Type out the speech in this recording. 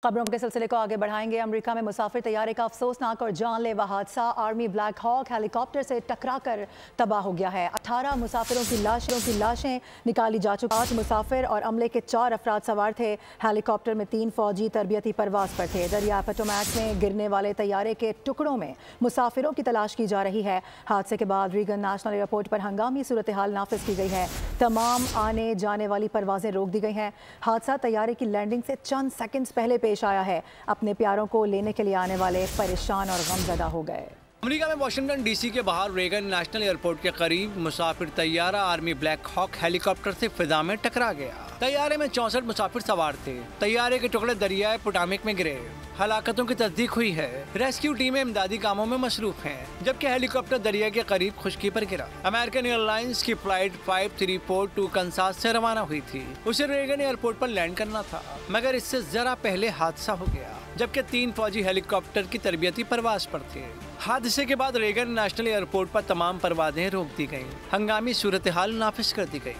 खबरों के सिलसिले को आगे बढ़ाएंगे। अमेरिका में मुसाफिर तैयारे का अफसोसनाक और जानलेवा हादसा। आर्मी ब्लैक हॉक हेलीकॉप्टर से टकराकर तबाह हो गया है। 18 मुसाफिरों की लाशें निकाली जा चुकी। 8 मुसाफिर और अमले के 4 अफराद सवार थे। हेलीकॉप्टर में 3 फौजी तरबियती परवाज पर थे। दरिया पोटोमैक में गिरने वाले तैयारे के टुकड़ों में मुसाफिरों की तलाश की जा रही है। हादसे के बाद रीगन नेशनल एयरपोर्ट पर हंगामी सूरत हाल नाफिज की गई है। तमाम आने जाने वाली परवाजें रोक दी गई हैं। हादसा तैयारे की लैंडिंग से चंद सेकंड्स पहले पेश आया है। अपने प्यारों को लेने के लिए आने वाले परेशान और गमज़दा हो गए। अमेरिका में वाशिंगटन डीसी के बाहर रेगन नेशनल एयरपोर्ट के करीब मुसाफिर तैयारा आर्मी ब्लैक हॉक हेलीकॉप्टर से फिजा में टकरा गया। तैयारे में 64 मुसाफिर सवार थे। तैयारे के टुकड़े दरियाए पोटोमैक में गिरे। हलाकतों की तस्दीक हुई है। रेस्क्यू टीमें इमदादी कामों में मसरूफ हैं, जबकि हेलीकॉप्टर दरिया के करीब खुश्की पर गिरा। अमेरिकन एयरलाइंस की फ्लाइट 5342 कंसास से रवाना हुई थी। उसे रेगन एयरपोर्ट पर लैंड करना था, मगर इससे जरा पहले हादसा हो गया, जबकि 3 फौजी हेलीकॉप्टर की तरबियती परवाज पर थे। हादसे के बाद रेगन नेशनल एयरपोर्ट पर तमाम परवाजें रोक दी गईं। हंगामी सूरत हाल नाफिज कर दी गई।